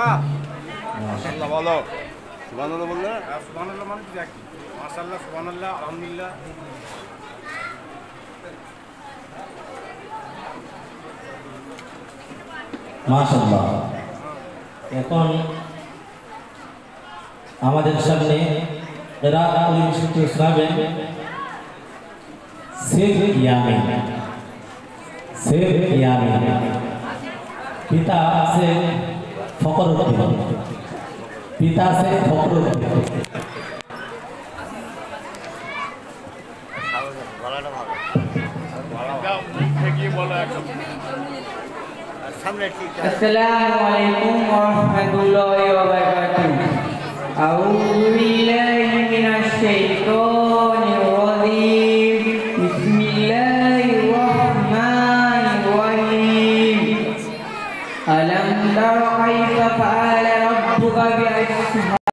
মাশাআল্লাহ বলো সুবহানাল্লাহ বললে সুবহানাল্লাহ মানে কি দেখি মাশাআল্লাহ সুবহানাল্লাহ আলহামদুলিল্লাহ মাশাআল্লাহ। এখন আমাদের সামনে রাত পরিবেশিত শোনাবেন শেখ ইয়ামিন। শেখ ইয়ামিন পিতা শেখ ফখরুদ্দিন। পিতা Sheikh Fakhruddin. Assalamualaikum warahmatullahi wabarakatuh. A'udzu billahi minasy syaithanir rajim. Bismillahirrahmanirrahim. Alam tara kaifa fa'ala rabbuka bi